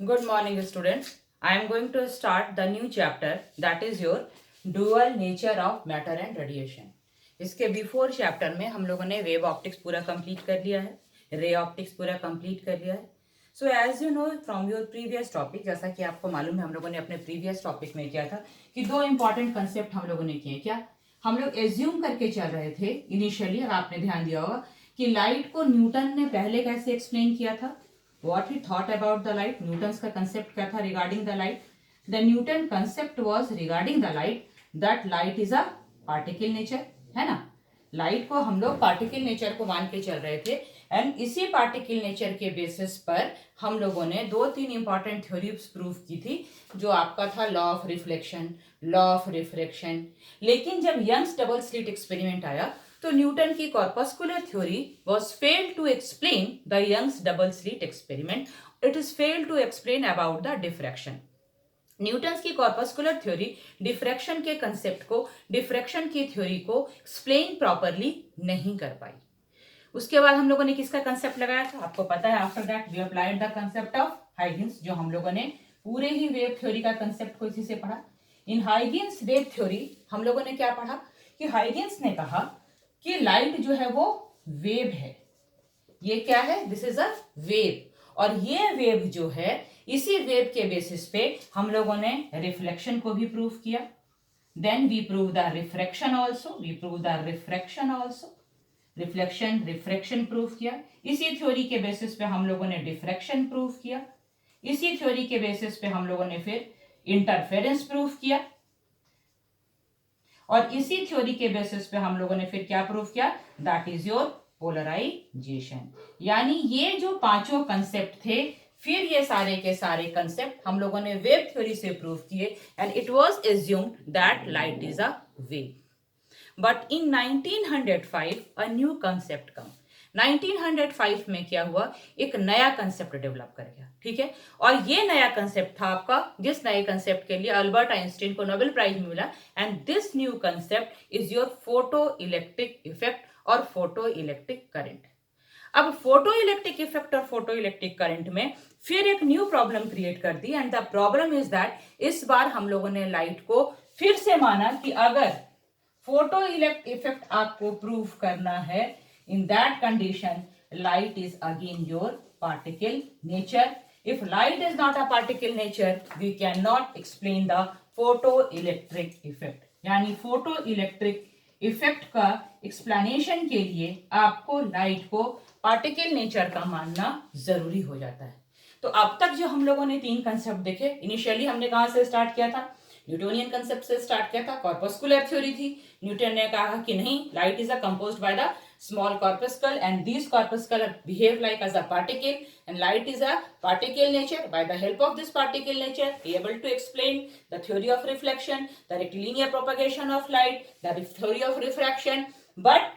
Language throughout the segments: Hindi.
Good morning, students. I am going to start the new chapter that is your dual nature of matter and radiation. इसके बिफोर चैप्टर में हम लोगों ने वेव ऑप्टिक्स पूरा कंप्लीट कर लिया है, रे ऑप्टिक्स पूरा कंप्लीट कर लिया है. So as you know from your previous topic, जैसा कि आपको मालूम है हम लोगों ने अपने प्रीवियस टॉपिक में किया था कि दो इंपॉर्टेंट कंसेप्ट हम लोगों ने किए. क्या हम लोग एज्यूम करके चल रहे थे इनिशियली, अगर आपने ध्यान दिया होगा कि लाइट को न्यूटन ने पहले कैसे एक्सप्लेन किया था. What he thought about the light, Newton's का कंसेप्ट क्या था regarding the light. The Newton concept was regarding the light that light is a particle nature, है ना. लाइट को हम लोग पार्टिकल नेचर को मान के चल रहे थे एंड इसी पार्टिकल नेचर के बेसिस पर हम लोगों ने दो तीन इंपॉर्टेंट थ्योरीज प्रूव की थी, जो आपका था law of reflection, law of refraction. लेकिन जब यंग्स डबल स्लिट एक्सपेरिमेंट आया तो न्यूटन की corpuscular theory was failed to explain the Young's double slit experiment. It is failed to explain about the diffraction. Newton's की कॉर्पस्कुलर थ्योरी डिफ्रैक्शन के कंसेप्ट को, डिफ्रैक्शन की थ्योरी को एक्सप्लेन प्रॉपरली नहीं कर पाई. उसके बाद हम लोगों ने किसका कंसेप्ट लगाया था आपको पता है. After that we applied the concept of Huygens, जो हम लोगों ने पूरे ही वेव थ्योरी का कंसेप्ट को इसी से पढ़ा. इन हाइगेंस वेव थ्योरी हम लोगों ने क्या पढ़ा कि हाइगेंस ने कहा कि लाइट जो है वो वेव है. ये क्या है? This is a wave. और ये वेव जो है, इसी वेव के बेसिस पे हम लोगों ने रिफ्लेक्शन को भी प्रूव किया. Then we prove the refraction also, we prove the refraction also. Reflection refraction prove किया. इसी थ्योरी के बेसिस पे हम लोगों ने डिफ्रैक्शन प्रूव किया. इसी थ्योरी के बेसिस पे हम लोगों ने फिर इंटरफेरेंस प्रूव किया. और इसी थ्योरी के बेसिस पे हम लोगों ने फिर क्या प्रूव किया, दैट इज योर पोलराइजेशन. यानी ये जो पांचों कंसेप्ट थे, फिर ये सारे के सारे कंसेप्ट हम लोगों ने वेव थ्योरी से प्रूव किए and it was assumed that light is a wave. But in 1905 a new concept come. 1905 में क्या हुआ, एक नया कंसेप्ट डेवलप कर गया. ठीक है. और ये नया कंसेप्ट था आपका, जिस नए कंसेप्ट के लिए अल्बर्ट आइंस्टीन को नोबेल प्राइज मिला. And this new concept is your photo electric effect और फोटो इलेक्ट्रिक करंट. अब फोटो इलेक्ट्रिक इफेक्ट और फोटो इलेक्ट्रिक करंट में फिर एक न्यू प्रॉब्लम क्रिएट कर दी. And the problem is that इस बार हम लोगों ने लाइट को फिर से माना कि अगर फोटो इलेक्ट्रिक इफेक्ट आपको प्रूव करना है, in that condition light is again your particle nature. If light is not a particle nature we can not explain the photo electric effect. यानी फोटो इलेक्ट्रिक इफेक्ट का एक्सप्लेनेशन के लिए आपको लाइट को पार्टिकल नेचर का मानना जरूरी हो जाता है. तो अब तक जो हम लोगों ने तीन कंसेप्ट देखे, इनिशियली हमने कहां से स्टार्ट किया था, न्यूटोनियन कंसेप्ट से स्टार्ट किया था. कॉर्पस्कुलर थ्योरी थी. न्यूटन ने कहा कि नहीं, light is a composed by the small corpuscle and these corpuscle behave like as a particle and light is a particle nature. By the help of this particle nature be able to explain the theory of reflection, the rectilinear propagation of light, the theory of refraction. But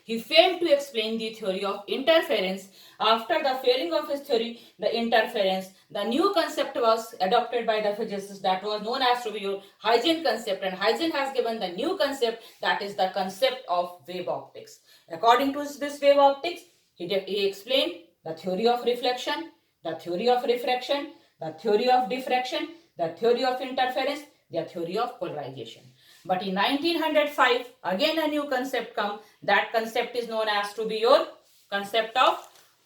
he failed to explain the theory of interference. After the failing of his theory, the interference, the new concept was adopted by the physicists that was known as to be your Huygens concept, and Huygens has given the new concept that is the concept of wave optics. According to this wave optics, he explained the theory of reflection, the theory of refraction, the theory of diffraction, the theory of interference, the theory of polarization. But in 1905, again a new concept come. That concept is known as to be your concept of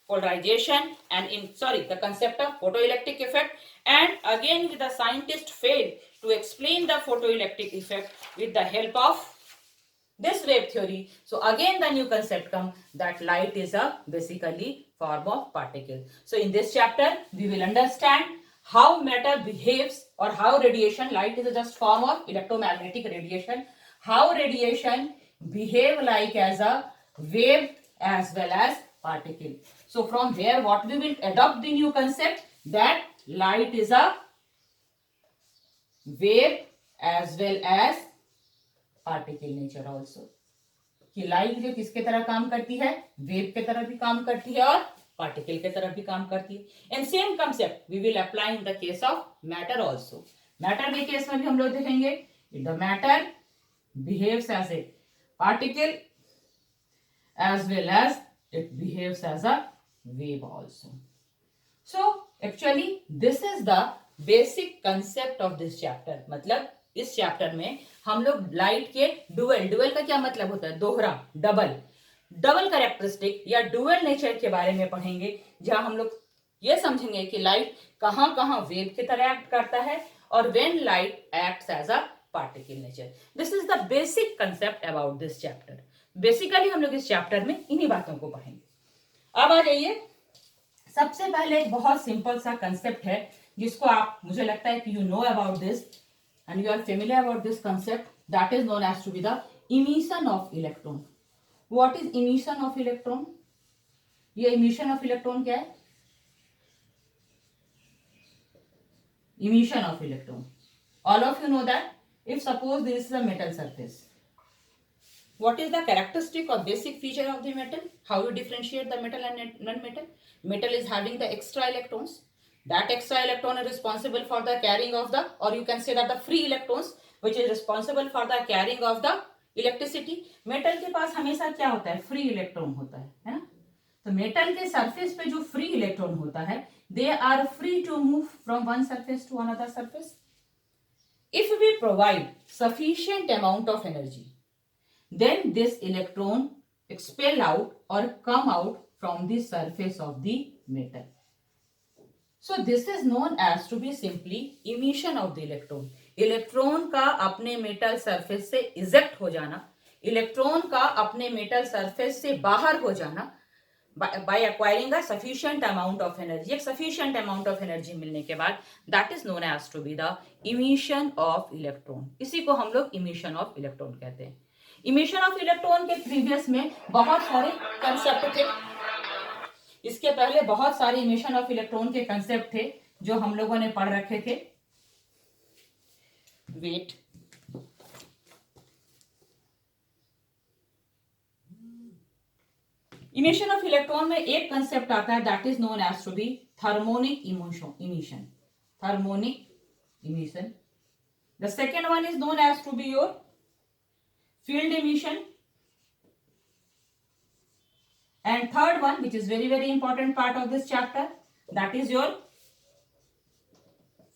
polarization and the concept of photoelectric effect. And again the scientist failed to explain the photoelectric effect with the help of this wave theory. So again the new concept come that light is a basically form of particle. So in this chapter we will understand how matter behaves or how radiation, light is a just form of electromagnetic radiation, how radiation behave like as a wave as well as particle. So from here what we will adopt the new concept that light is a wave as well as particle nature also. कि लाइट जो किसके तरह काम करती है, वेव के तरह भी काम करती है और पार्टिकल के तरह भी काम करती है. And same concept we will apply in the case of matter also. Matter के केस में भी हम लोग देखेंगे the matter behaves as a particle as well as it behaves as a wave also. So actually this is the basic concept of this chapter. मतलब इस चैप्टर में हम लोग लाइट के डुअल का क्या मतलब होता है, दोहरा, डबल कैरेक्टरिस्टिक या डुअल नेचर के बारे में पढ़ेंगे, जहां हम लोग ये समझेंगे कि लाइट कहां कहां वेव की तरह एक्ट करता है और when light acts as a particle nature. This is the basic concept about this chapter. Basically हम लोग इस चैप्टर में इन्हीं बातों को पढ़ेंगे। अब आ जाइए, सबसे पहले एक बहुत सिंपल सा कंसेप्ट है जिसको आप, मुझे लगता है कि you know about this and you are familiar about this concept, that is known as to be the emission of electron. What is emission of electron? ये इमिशन ऑफ इलेक्ट्रॉन क्या है? emission of electron, all of you know that if suppose this is a metal surface, what is the characteristic or basic feature of the metal? How you differentiate the metal and non-metal? Metal is having the extra electrons. That extra electron is responsible for the carrying of the, or you can say that the free electrons which is responsible for the carrying of the electricity. metal के पास हमेशा क्या होता है, फ्री इलेक्ट्रॉन होता है ना। तो मेटल के सरफेस पे जो फ्री इलेक्ट्रॉन होता है, they are free to move from one surface to another surface. If we provide sufficient amount of energy, then this electron expel out or come out from the surface of the metal. So this is known as to be simply emission of the electron. Electron का अपने मेटल सरफेस से इजेक्ट हो जाना, इलेक्ट्रॉन का अपने मेटल सरफेस से बाहर हो जाना by acquiring a sufficient amount of energy, एक sufficient amount of energy मिलने के बाद, that is known as to be the emission of electron. इसी को हम लोग emission of electron कहते हैं। emission of electron के प्रीवियस में बहुत सारे कंसेप्ट थे, इसके पहले बहुत सारे emission of electron के कंसेप्ट थे जो हम लोगों ने पढ़ रखे थे। वेट, इमिशन ऑफ इलेक्ट्रॉन में एक कंसेप्ट आता है, that is known as to be thermionic emission, thermionic emission. The second one is known as to be your field emission, and third one which is very very important part of this chapter, that is your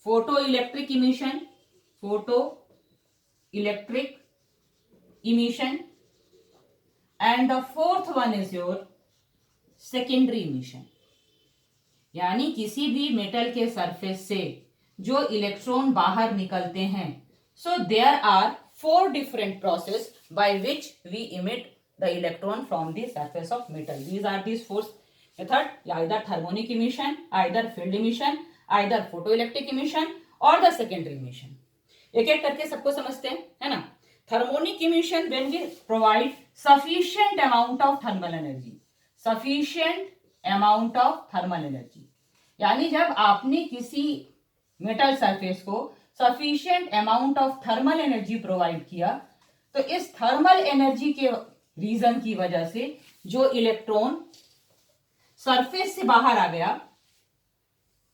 photo electric emission, photo electric emission, and the fourth one is your secondary emission। यानी किसी भी मेटल के सरफेस से जो इलेक्ट्रॉन बाहर निकलते हैं, so there are 4 different process by which we emit the electron from the surface of metal. These are these 4 method, either thermonic emission, either field emission, either photoelectric emission or the secondary emission। एक एक करके सबको समझते हैं, है ना। Thermonic emission, when we provide sufficient amount of thermal energy, sufficient amount of thermal energy, यानी जब आपने किसी मेटल सरफेस को sufficient amount of thermal energy provide किया, तो इस थर्मल एनर्जी के रीजन की वजह से जो इलेक्ट्रॉन सरफेस से बाहर आ गया,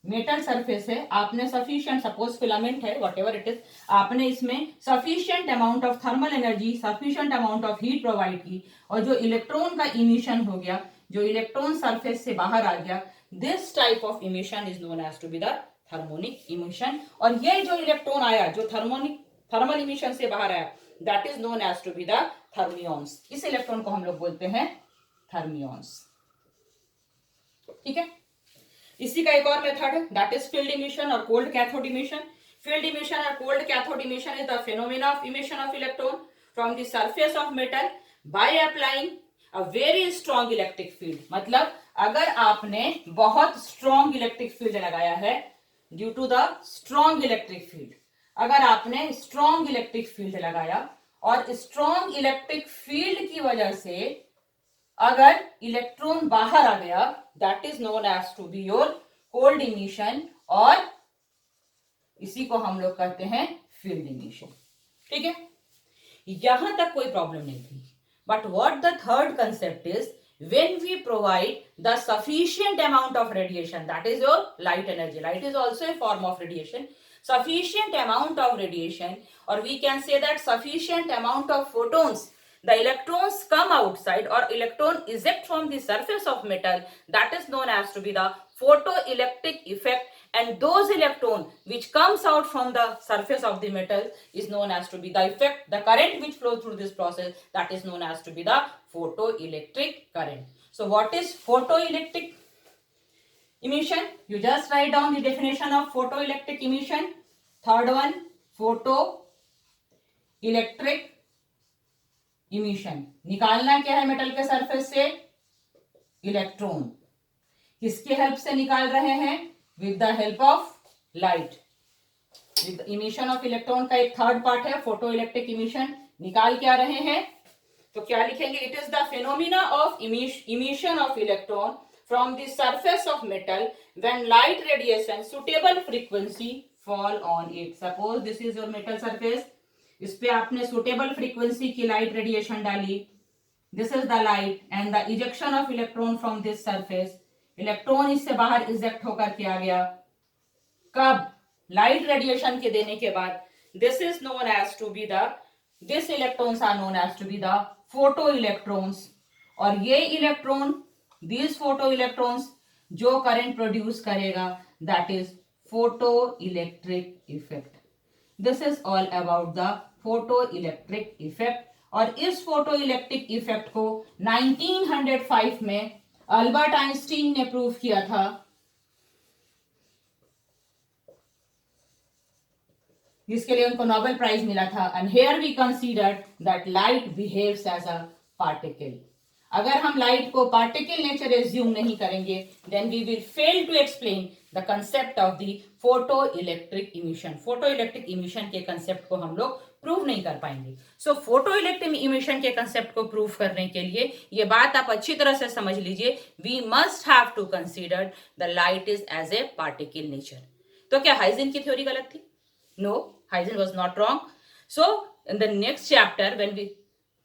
मेटल सरफेस है, आपने सफिशिएंट, सपोज फिलामेंट है, व्हाटएवर इट इज, आपने इसमें sufficient amount of thermal energy, sufficient amount of heat provide की, और जो इलेक्ट्रॉन का इमिशन हो गया, जो इलेक्ट्रॉन सरफेस से बाहर आ गया, this type of emission is known as to be the thermionic emission. और ये जो इलेक्ट्रॉन आया, जो थर्मल इमिशन से बाहर आया, that is known as to be the thermions. इस इलेक्ट्रॉन को हम लोग बोलते हैं थर्मियॉन्स। ठीक है। इसी का एक और मेथड है, दैट इज फील्ड इमिशन और cold cathode emission. Field emission और cold cathode emission is the phenomena of emission of electron from the surface of metal by applying a very strong electric field. मतलब अगर आपने बहुत स्ट्रॉन्ग इलेक्ट्रिक फील्ड लगाया है, due to the strong electric field, अगर आपने स्ट्रॉन्ग इलेक्ट्रिक फील्ड लगाया और स्ट्रॉन्ग इलेक्ट्रिक फील्ड की वजह से अगर इलेक्ट्रॉन बाहर आ गया, that is known as to be your cold emission, और इसी को हम लोग कहते हैं फील्ड इमिशन। ठीक है, यहां तक कोई प्रॉब्लम नहीं थी। But what the third concept is, when we provide the sufficient amount of radiation, that is your light energy, light is also a form of radiation, sufficient amount of radiation, or we can say that sufficient amount of photons the electrons come outside or electron eject from the surface of metal, that is known as to be the photoelectric effect, and those electron which comes out from the surface of the metal is known as to be the effect, the current which flows through this process, that is known as to be the photoelectric current. So what is photoelectric emission? You just write down the definition of photoelectric emission. Third one, photoelectric emission. निकालना क्या है मेटल के सरफेस से? इलेक्ट्रॉन. किसके हेल्प से निकाल रहे हैं? With the help of light. With emission of electron का एक थर्ड पार्ट है फोटोइलेक्ट्रिक इमिशन. निकाल क्या रहे हैं? तो क्या लिखेंगे? It is the phenomena of emission of electron from the surface of metal when light radiation suitable frequency fall on it. Suppose this is your metal surface. इस पे आपने suitable frequency की light radiation डाली. This is the light and the ejection of electron from this surface. Electron इससे बाहर eject होकर के आ गया. कब? Light radiation के देने के बाद. This is known as to be the, these electrons are known as to be the photoelectrons. और ये इलेक्ट्रॉन, these photoelectrons जो करंट प्रोड्यूस करेगा, that is photoelectric effect. This is all about the photoelectric effect. और इस photoelectric effect को 1905 में अल्बर्ट आइंस्टीन ने प्रूव किया था. जिसके लिए उनको नोबेल प्राइज मिला था. And here we considered that light behaves as a particle. अगर हम लाइट को पार्टिकल नेचर एज्यूम नहीं करेंगे, then we will fail to explain the concept of the photo electric emission. Photo electric emission के कंसेप्ट को हम लोग प्रूव नहीं कर पाएंगे. सो फोटो इलेक्ट्रिक इमिशन के कंसेप्ट को प्रूव करने के लिए ये बात आप अच्छी तरह से समझ लीजिए. We must have to consider the light is as a particle nature. तो क्या हाइजेन की थ्योरी गलत थी? No, Huygens was not wrong. So in the next chapter when we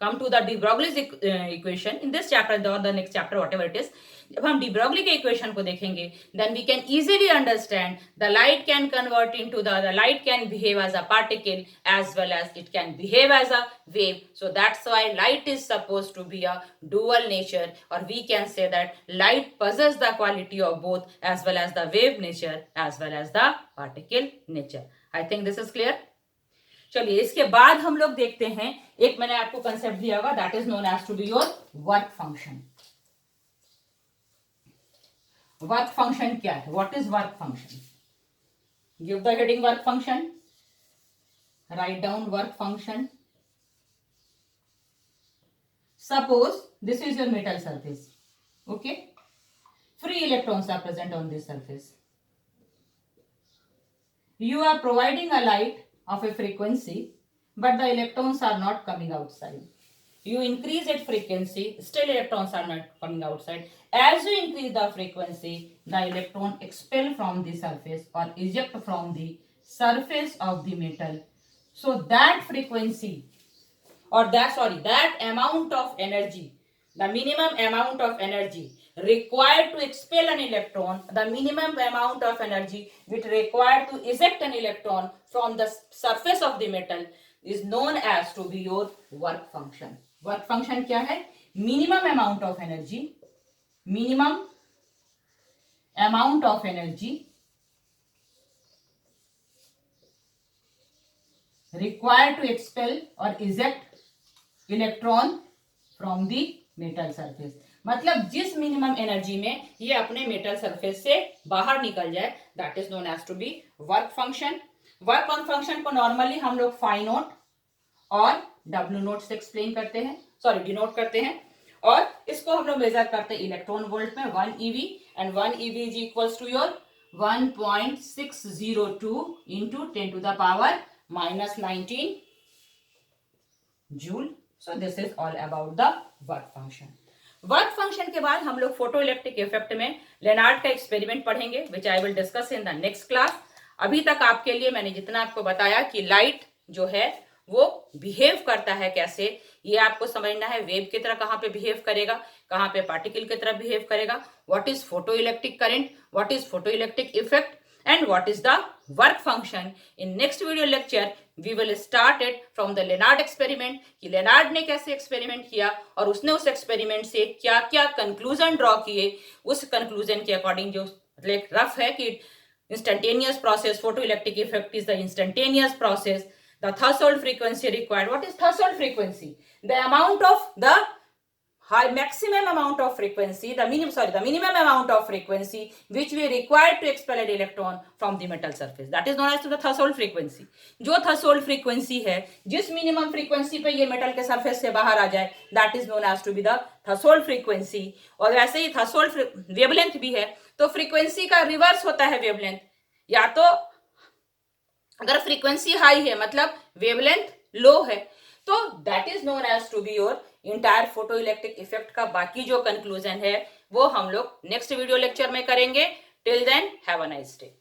come to the de Broglie's equation in this chapter or the next chapter whatever it is, जब हम de Broglie के equation को देखेंगे, then we can easily understand the light can convert into the light can behave as a particle as well as it can behave as a wave. So that's why light is supposed to be a dual nature, or we can say that light possesses the quality of both as well as the wave nature as well as the particle nature. I think this is clear. चलिए इसके बाद हम लोग देखते हैं, एक मैंने आपको कंसेप्ट दिया होगा, that is known as to be your work function. Work function क्या है? What is work function? Give the heading work function. Write down work function. Suppose this is your metal surface. Okay, free electrons are present on this surface. You are providing a light of a frequency, but the electrons are not coming outside. You increase its frequency, still electrons are not coming outside. As you increase the frequency, the electron expel from the surface or eject from the surface of the metal. So that frequency or that amount of energy, the minimum amount of energy required to expel an electron, the minimum amount of energy which required to eject an electron from the surface of the metal is known as to be your work function. Work function क्या है? Minimum amount of energy required to expel or eject electron from the metal surface. मतलब जिस मिनिमम एनर्जी में ये अपने मेटल सरफेस से बाहर निकल जाए, that is known as to be work function. Work function को नॉर्मली हम लोग फाई नोट और डब्ल्यू नोट से एक्सप्लेन करते हैं, डिनोट करते हैं. और इसको हम लोग मेजर करते हैं इलेक्ट्रॉन वोल्ट में. 1 eV and 1 eV is equals to your 1.602 into 10 to the power -19 joule. So this is all about the work function. Work function के बाद हम लोग फोटो इलेक्ट्रिक इफेक्ट में लेनार्ड का एक्सपेरिमेंट पढ़ेंगे, which I will discuss in the next class. अभी तक आपके लिए मैंने जितना आपको बताया कि लाइट जो है वो बिहेव करता है कैसे, ये आपको समझना है. वेव की तरह कहाँ पे बिहेव करेगा, कहाँ पे पार्टिकल की तरह बिहेव करेगा, what is photo electric current, what is photo electric effect, and what is the work function. In next video lecture we will start it from the Lenard experiment, कि लेनार्ड ने कैसे एक्सपेरिमेंट किया और उसने उस एक्सपेरिमेंट से क्या क्या कंक्लूजन ड्रॉ किए, उस कंक्लूजन के अकॉर्डिंग जो मतलब रफ है कि instantaneous process, photoelectric effect is the instantaneous process. The threshold frequency required, what is threshold frequency? The amount of the maximum amount of frequency, the minimum amount of frequency which we require to expel an electron from the metal surface, that is known as to the threshold frequency. जो threshold frequency है, जिस minimum frequency पे ये metal के surface से बाहर आ जाए, that is known as to be the threshold frequency. और वैसे ही threshold wavelength भी है, तो frequency का reverse होता है wavelength. या तो अगर frequency high है मतलब wavelength low है, तो that is known as to be your entire photo electric effect का बाकी जो कंक्लूजन है वो हम लोग नेक्स्ट वीडियो लेक्चर में करेंगे. Till then have a nice day.